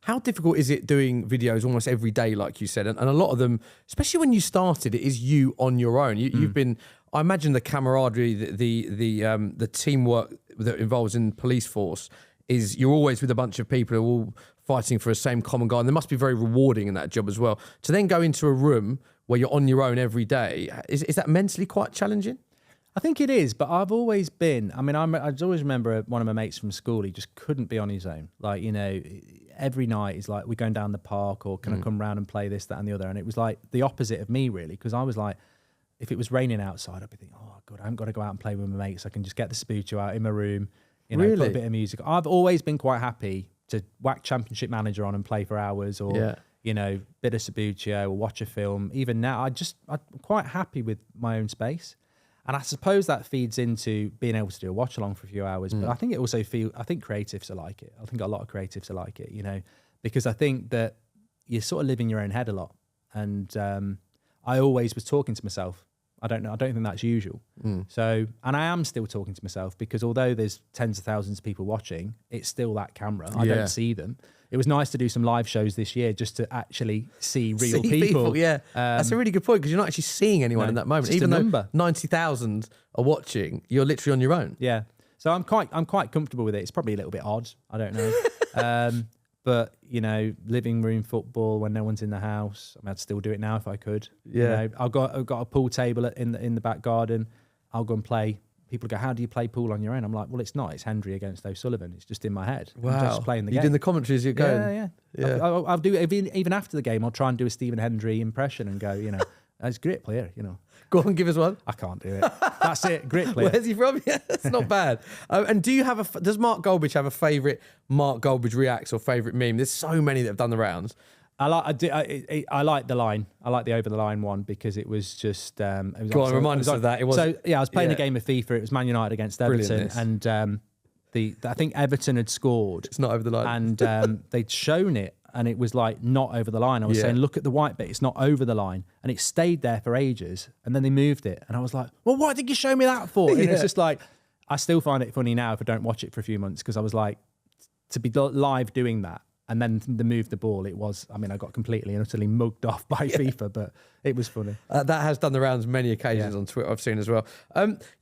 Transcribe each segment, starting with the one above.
How difficult is it doing videos almost every day, like you said? And a lot of them, especially when you started, it is you on your own. You've been, I imagine the camaraderie, the teamwork that involves in police force is you're always with a bunch of people who are all fighting for the same common goal. And they must be very rewarding in that job as well. To then go into a room where you're on your own every day, is that mentally quite challenging? I think it is, but I've always been, I always remember one of my mates from school, he just couldn't be on his own. Like, every night he's like, we're going down the park, or can I come round and play this, that and the other? And it was like the opposite of me, really, because I was like, if it was raining outside, I'd be thinking, oh God, I haven't got to go out and play with my mates. I can just get the Sputu out in my room, really? Put a bit of music. I've always been quite happy to whack Championship Manager on and play for hours, or, bit of Sputu, or watch a film. Even now, I'm quite happy with my own space. And I suppose that feeds into being able to do a watch along for a few hours. But I think it also I think creatives are like it. I think a lot of creatives are like it, because I think that you sort of live in your own head a lot. And I always was talking to myself. I don't think that's usual. So, and I am still talking to myself, because although there's tens of thousands of people watching, it's still that camera. I don't see them. It was nice to do some live shows this year just to actually see real people. Yeah, that's a really good point, because you're not actually seeing anyone in that moment. Even though 90,000 are watching, you're literally on your own. Yeah, so I'm quite comfortable with it. It's probably a little bit odd. I don't know. But, living room football when no one's in the house. I'd still do it now if I could. Yeah. I've got a pool table in the back garden. I'll go and play. People go, how do you play pool on your own? I'm like, well, it's not. It's Hendry against O'Sullivan. It's just in my head. Wow. I'm just playing the game. You're doing the commentaries, you're going. Yeah. I'll do it even after the game. I'll try and do a Stephen Hendry impression and go, that's a great player, Go on, give us one. I can't do it. That's it. Great player. Where's he from? Yeah, that's not bad. And do you have does Mark Goldbridge have a favourite Mark Goldbridge reacts or favourite meme? There's so many that have done the rounds. I like the line. I like the over the line one, because it was just. It was Go on, remind us of that. It was I was playing a game of FIFA. It was Man United against Everton, Brilliant, and I think Everton had scored. It's not over the line, and they'd shown it, and it was like not over the line. I was saying, look at the white bit. It's not over the line, and it stayed there for ages, and then they moved it, and I was like, well, what did you show me that for? And it's just like, I still find it funny now if I don't watch it for a few months, because I was like, to be live doing that. And then to move the ball, I got completely and utterly mugged off by FIFA, but it was funny. That has done the rounds many occasions on Twitter, I've seen as well.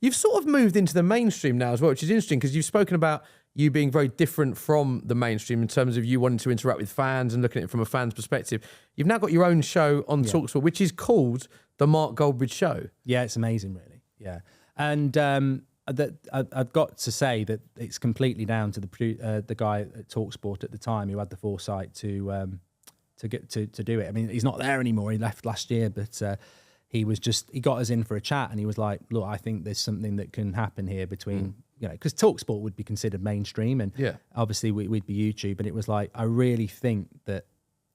You've sort of moved into the mainstream now as well, which is interesting, because you've spoken about you being very different from the mainstream in terms of you wanting to interact with fans and looking at it from a fan's perspective. You've now got your own show on TalkSport, which is called The Mark Goldbridge Show. Yeah, it's amazing, really. Yeah. And I've got to say that it's completely down to the guy at TalkSport at the time who had the foresight to do it. I mean, he's not there anymore. He left last year, but he got us in for a chat, and he was like, "Look, I think there's something that can happen here between because TalkSport would be considered mainstream, and obviously we'd be YouTube." And it was like, I really think that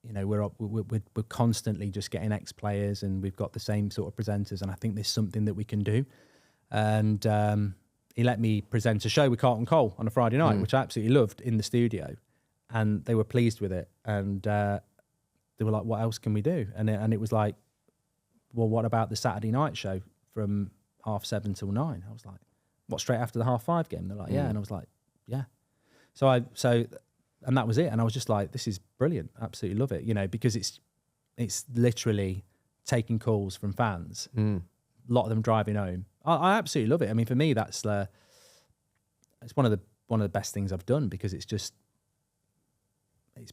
we're constantly just getting ex-players, and we've got the same sort of presenters, and I think there's something that we can do. And he let me present a show with Carlton Cole on a Friday night, which I absolutely loved, in the studio, and they were pleased with it. And they were like, "What else can we do?" And it was like, "Well, what about the Saturday night show from 7:30 till 9?" I was like, "What, straight after the 5:30 game?" They're like, "Yeah," and I was like, "Yeah." So and that was it. And I was just like, "This is brilliant! Absolutely love it!" Because it's literally taking calls from fans. A lot of them driving home. I absolutely love it. I mean, for me, it's one of the best things I've done, because it's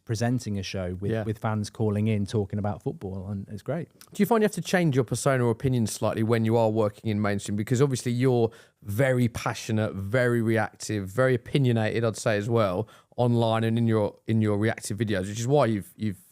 presenting a show with fans calling in, talking about football, and it's great. Do you find you have to change your persona or opinion slightly when you are working in mainstream? Because obviously you're very passionate, very reactive, very opinionated, I'd say as well, online and in your reactive videos, which is why you've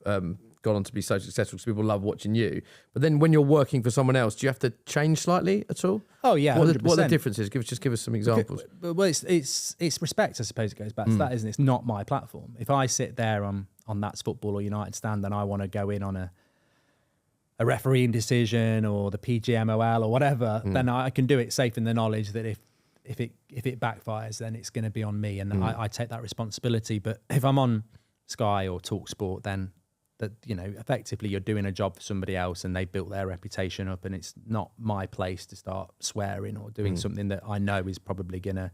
gone on to be so successful, because people love watching you. But then when you're working for someone else, do you have to change slightly at all? Oh yeah, 100%. What are the differences? Give us some examples. Well, it's respect, I suppose. It goes back to that, isn't it? It's not my platform. If I sit there on That's Football or United stand, and I want to go in on a refereeing decision or the PGMOL or whatever, then I can do it safe in the knowledge that if it backfires, then it's going to be on me, and I take that responsibility. But if I'm on Sky or TalkSport, then that effectively you're doing a job for somebody else, and they built their reputation up, and it's not my place to start swearing or doing something that I know is probably going to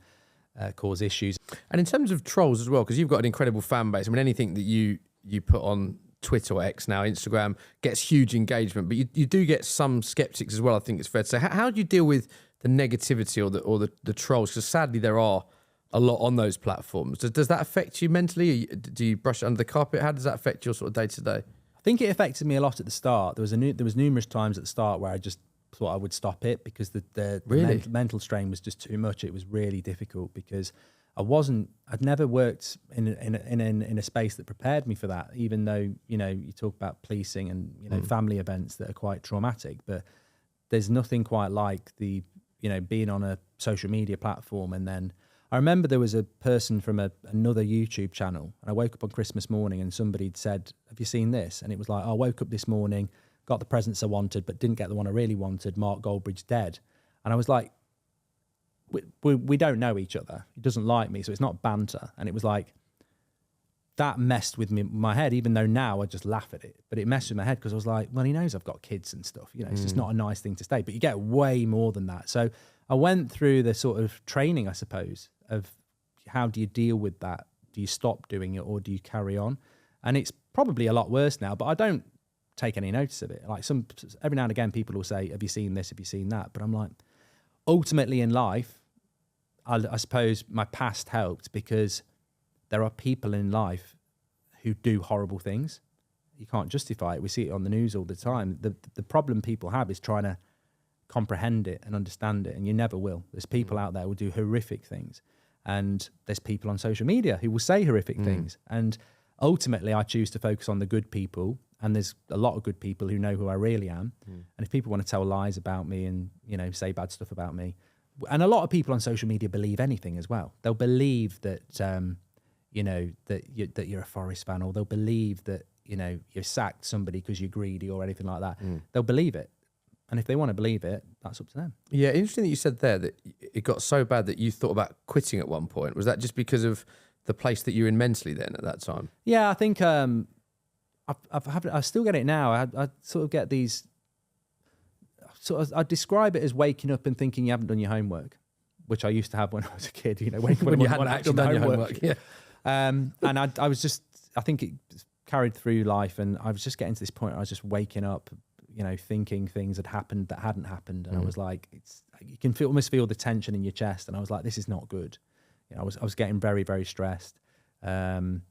cause issues. And in terms of trolls as well, because you've got an incredible fan base. I mean, anything that you you put on Twitter or X now, Instagram, gets huge engagement, but you do get some skeptics as well, I think it's fair to say. How do you deal with the negativity or the trolls? Because sadly there are a lot on those platforms. Does that affect you mentally? Do you brush it under the carpet? How does that affect your sort of day-to-day? I think it affected me a lot at the start. There was numerous times at the start where I just thought I would stop it because the mental strain was just too much. It was really difficult because I'd never worked in a space that prepared me for that, even though, you know, you talk about policing and, you know, family events that are quite traumatic, but there's nothing quite like the, you know, being on a social media platform. And then I remember there was a person from another YouTube channel, and I woke up on Christmas morning and somebody had said, have you seen this? And it was like, I woke up this morning, got the presents I wanted, but didn't get the one I really wanted. Mark Goldbridge dead. And I was like, we don't know each other. He doesn't like me, so it's not banter. And it was like, that messed with me, my head, even though now I just laugh at it. But it messed with my head because I was like, well, he knows I've got kids and stuff. You know, it's just not a nice thing to say. But you get way more than that. So I went through the sort of training, I suppose, of how do you deal with that? Do you stop doing it or do you carry on? And it's probably a lot worse now, but I don't take any notice of it. Like every now and again, people will say, have you seen this? Have you seen that? But I'm like, ultimately in life, I suppose my past helped because there are people in life who do horrible things. You can't justify it. We see it on the news all the time. The problem people have is trying to comprehend it and understand it, and you never will. There's people out there who do horrific things, and there's people on social media who will say horrific things. And ultimately, I choose to focus on the good people, and there's a lot of good people who know who I really am. And if people want to tell lies about me and, you know, say bad stuff about me, and a lot of people on social media believe anything as well. They'll believe that, you know, that you're a Forest fan, or they'll believe that, you know, you've sacked somebody because you're greedy or anything like that. They'll believe it. And if they want to believe it, that's up to them. Yeah, interesting that you said there that it got so bad that you thought about quitting at one point. Was that just because of the place that you're in mentally then at that time? Yeah, I think I still get it now. I sort of get these... I describe it as waking up and thinking you haven't done your homework, which I used to have when I was a kid. You know, waking up when you hadn't actually done your homework. Yeah. And I was just, I think it carried through life, and I was just getting to this point where I was just waking up, you know, thinking things had happened that hadn't happened, and I was like, you can almost feel the tension in your chest, and I was like, this is not good. You know, I was getting very, very stressed, and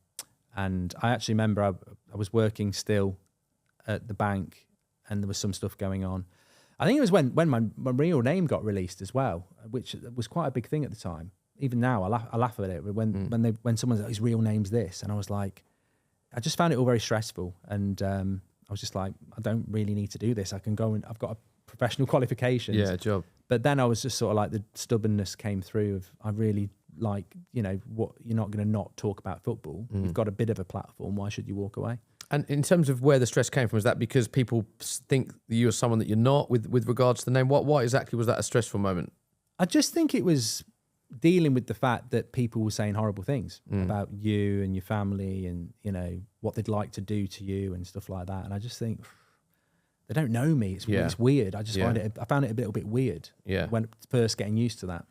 I actually remember I was working still at the bank, and there was some stuff going on. I think it was when my real name got released as well, which was quite a big thing at the time. Even now, I laugh at it when someone's like, his real name's this, and I was like, I just found it all very stressful, and I was just like, I don't really need to do this. I can go and I've got a professional qualifications. Yeah, job. But then I was just sort of like, the stubbornness came through of, I really like, you know, what, you're not going to not talk about football. You've got a bit of a platform. Why should you walk away? And in terms of where the stress came from, is that because people think you're someone that you're not with regards to the name? What exactly was that a stressful moment? I just think it was dealing with the fact that people were saying horrible things about you and your family and, you know, what they'd like to do to you and stuff like that. And I just think they don't know me. It's weird. I just I found it a little bit weird when first getting used to that.